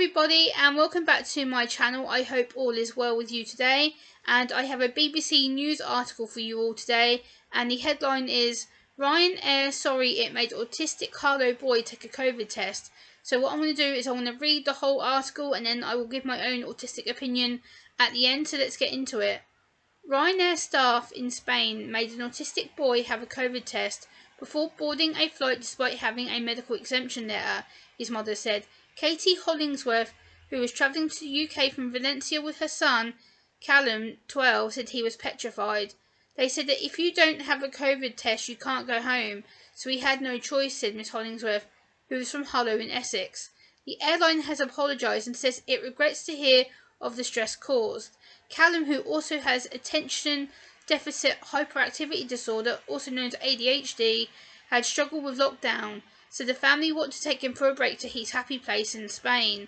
everybody, and welcome back to my channel. I hope all is well with you today, and I have a BBC News article for you all today, and the headline is Ryanair sorry it made autistic Harlow boy take a COVID test. So what I'm going to do is I'm going to read the whole article and then I will give my own autistic opinion at the end, so let's get into it. Ryanair staff in Spain made an autistic boy have a COVID test before boarding a flight despite having a medical exemption letter, his mother said. Katie Hollingsworth, who was travelling to the UK from Valencia with her son, Callum, 12, said he was petrified. They said that if you don't have a COVID test, you can't go home, so we had no choice, said Miss Hollingsworth, who was from Harlow in Essex. The airline has apologised and says it regrets to hear of the stress caused. Callum, who also has attention deficit hyperactivity disorder, also known as ADHD, had struggled with lockdown, so the family wanted to take him for a break to his happy place in Spain.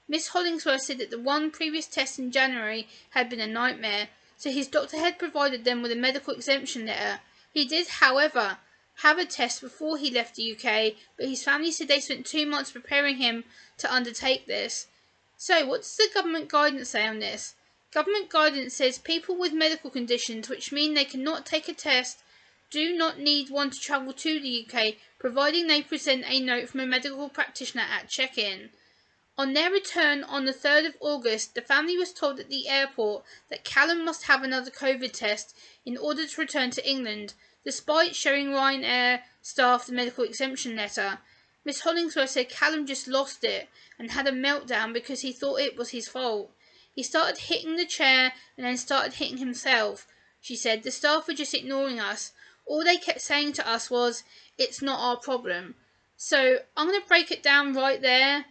Miss Hollingsworth said that the one previous test in January had been a nightmare, so his doctor had provided them with a medical exemption letter. He did, however, have a test before he left the UK, but his family said they spent 2 months preparing him to undertake this. So, what does the government guidance say on this? Government guidance says people with medical conditions, which mean they cannot take a test, do not need one to travel to the UK, providing they present a note from a medical practitioner at check-in. On their return on the 3rd of August, the family was told at the airport that Callum must have another COVID test in order to return to England, despite showing Ryanair staff the medical exemption letter. Miss Hollingsworth said Callum just lost it and had a meltdown because he thought it was his fault. He started hitting the chair and then started hitting himself. She said, the staff were just ignoring us. All they kept saying to us was, it's not our problem. So I'm going to break it down right there.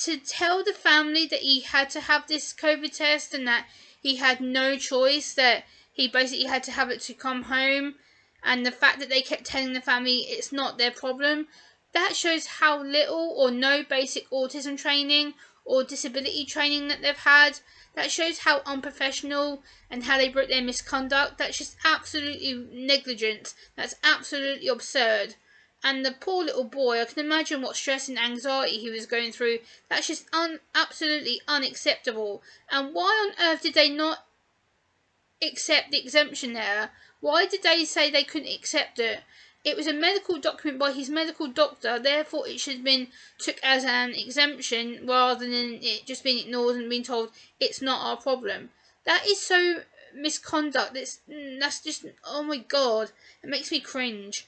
To tell the family that he had to have this COVID test and that he had no choice, that he basically had to have it to come home, and the fact that they kept telling the family it's not their problem, that shows how little or no basic autism training or disability training that they've had. That shows how unprofessional and how they broke their misconduct. That's just absolutely negligent. That's absolutely absurd. And the poor little boy, I can imagine what stress and anxiety he was going through. That's just absolutely unacceptable. And why on earth did they not accept the exemption there? Why did they say they couldn't accept it? It was a medical document by his medical doctor, therefore it should have been took as an exemption rather than it just being ignored and being told it's not our problem. That is so misconduct. That's just, oh my god, it makes me cringe.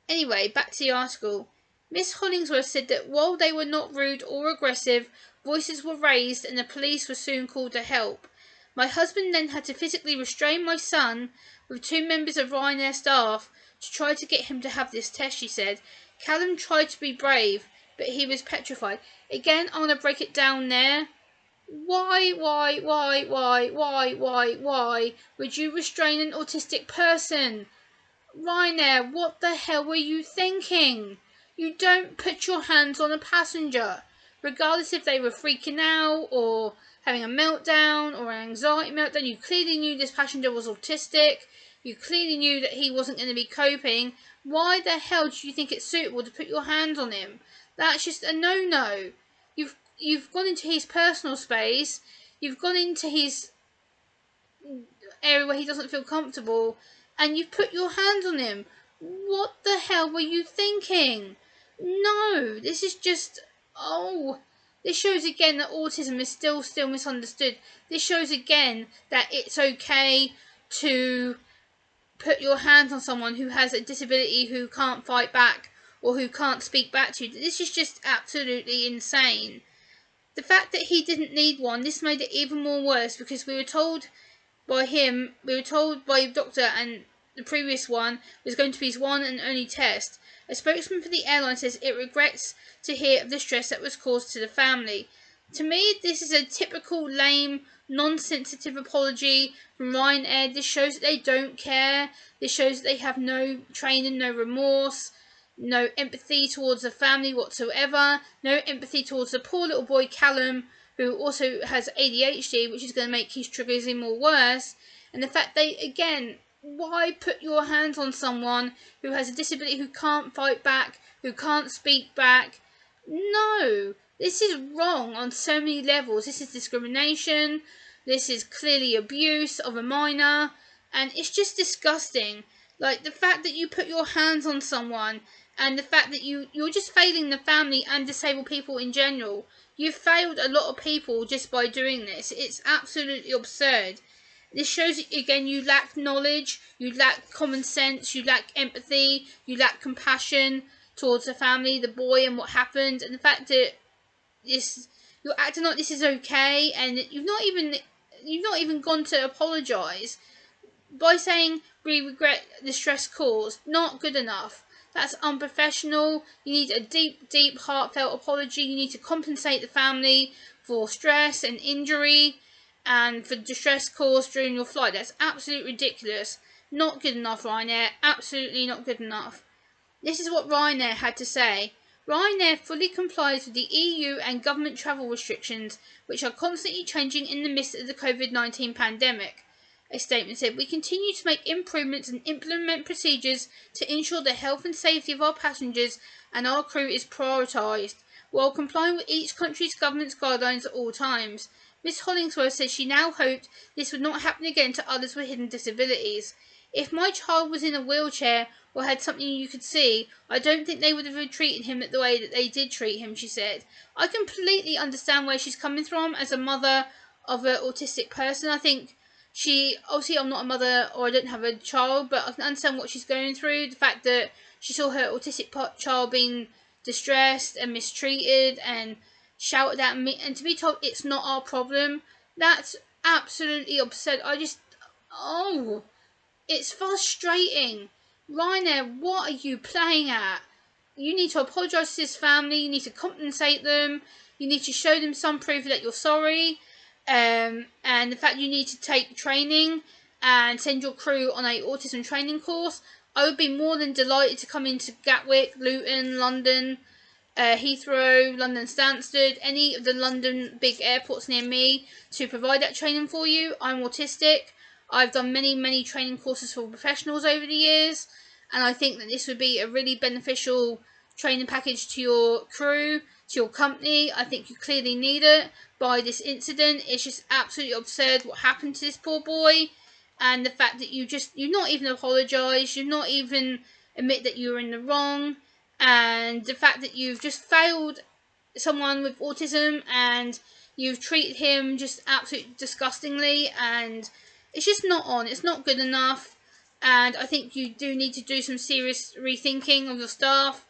Anyway, back to the article. Miss Hollingsworth said that while they were not rude or aggressive, voices were raised and the police were soon called to help. My husband then had to physically restrain my son with 2 members of Ryanair staff to try to get him to have this test, she said. Callum tried to be brave, but he was petrified. Again, I'm going to break it down there. Why would you restrain an autistic person? Ryanair, what the hell were you thinking? You don't put your hands on a passenger, regardless if they were freaking out or having a meltdown or an anxiety meltdown. You clearly knew this passenger was autistic. You clearly knew that he wasn't going to be coping. Why the hell do you think it's suitable to put your hands on him? That's just a no-no. You've gone into his personal space. You've gone into his area where he doesn't feel comfortable, and you've put your hands on him. What the hell were you thinking? No, this is just, this shows again that autism is still misunderstood. This shows again that it's okay to put your hands on someone who has a disability, who can't fight back or who can't speak back to you. This is just absolutely insane. The fact that he didn't need one, this made it even more worse, because we were told by the doctor, and the previous one was going to be his one and only test. A spokesman for the airline says it regrets to hear of the stress that was caused to the family. To me, this is a typical lame, non-sensitive apology from Ryanair. This shows that they don't care. This shows that they have no training, no remorse, no empathy towards the family whatsoever, no empathy towards the poor little boy Callum, who also has ADHD, which is going to make his triggers even more worse. And the fact they, again, why put your hands on someone who has a disability, who can't fight back, who can't speak back? No, This is wrong on so many levels. This is discrimination. This is clearly abuse of a minor. And it's just disgusting. Like, the fact that you put your hands on someone, and the fact that you're just failing the family and disabled people in general. You've failed a lot of people just by doing this. It's absolutely absurd. This shows, again, you lack knowledge, you lack common sense, you lack empathy, you lack compassion towards the family, the boy, and what happened, and the fact that you're acting like this is okay, and you've not even gone to apologise by saying we regret the stress caused. Not good enough. That's unprofessional. You need a deep, heartfelt apology. You need to compensate the family for stress and injury and for distress caused during your flight. That's absolutely ridiculous. Not good enough, Ryanair. Absolutely not good enough. This is what Ryanair had to say. Ryanair fully complies with the EU and government travel restrictions, which are constantly changing in the midst of the COVID-19 pandemic. A statement said, "We continue to make improvements and implement procedures to ensure the health and safety of our passengers and our crew is prioritised, while complying with each country's government's guidelines at all times." Ms Hollingsworth said she now hoped this would not happen again to others with hidden disabilities. "If my child was in a wheelchair or had something you could see, I don't think they would have treated him the way that they did treat him," she said. I completely understand where she's coming from as a mother of an autistic person. I think obviously I'm not a mother, or I don't have a child, but I can understand what she's going through. The fact that she saw her autistic child being distressed and mistreated and shouted at me, and to be told it's not our problem, that's absolutely absurd. It's frustrating. Ryanair, what are you playing at? You need to apologise to this family. You need to compensate them. You need to show them some proof that you're sorry. And the fact you need to take training and send your crew on a autism training course. I would be more than delighted to come into Gatwick, Luton, London, Heathrow, London Stansted, any of the London big airports near me to provide that training for you. I'm autistic. I've done many training courses for professionals over the years, and I think that this would be a really beneficial training package to your crew, to your company. I think you clearly need it by this incident. It's just absolutely absurd what happened to this poor boy, and the fact that you've not even apologised, you've not even admit that you were in the wrong, and the fact that you've just failed someone with autism and you've treated him just absolutely disgustingly, and it's just not on. It's not good enough, and I think you do need to do some serious rethinking of your staff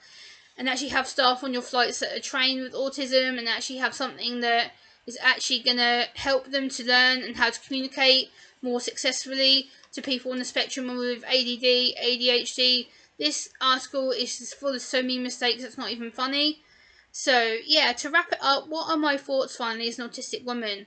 and actually have staff on your flights that are trained with autism and actually have something that is actually going to help them to learn and how to communicate more successfully to people on the spectrum with ADD, ADHD. This article is just full of so many mistakes, it's not even funny. So, yeah, to wrap it up, what are my thoughts finally as an autistic woman?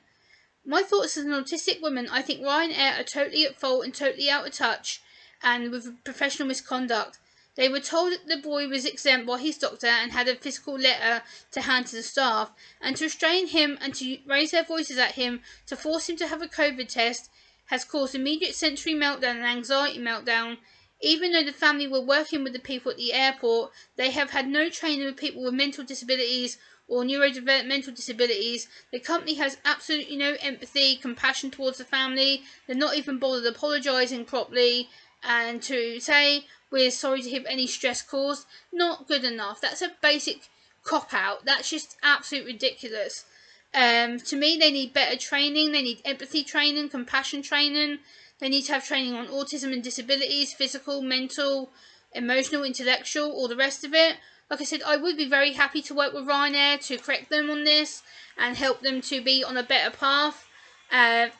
My thoughts as an autistic woman, I think Ryanair are totally at fault and totally out of touch and with professional misconduct. They were told that the boy was exempt by his doctor and had a physical letter to hand to the staff, and to restrain him and to raise their voices at him to force him to have a COVID test has caused immediate sensory meltdown and anxiety meltdown. Even though the family were working with the people at the airport, they have had no training with people with mental disabilities or neurodevelopmental disabilities. The company has absolutely no empathy, compassion towards the family. They're not even bothered apologising properly, and to say we're sorry to hear any stress caused, not good enough. That's a basic cop-out. That's just absolutely ridiculous. To me, they need better training. They need empathy training, compassion training. They need to have training on autism and disabilities, physical, mental, emotional, intellectual, all the rest of it. Like I said, I would be very happy to work with Ryanair to correct them on this and help them to be on a better path.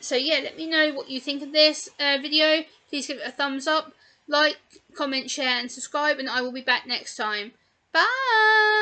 So yeah, let me know what you think of this video. Please give it a thumbs up, like, comment, share and subscribe, and I will be back next time. Bye!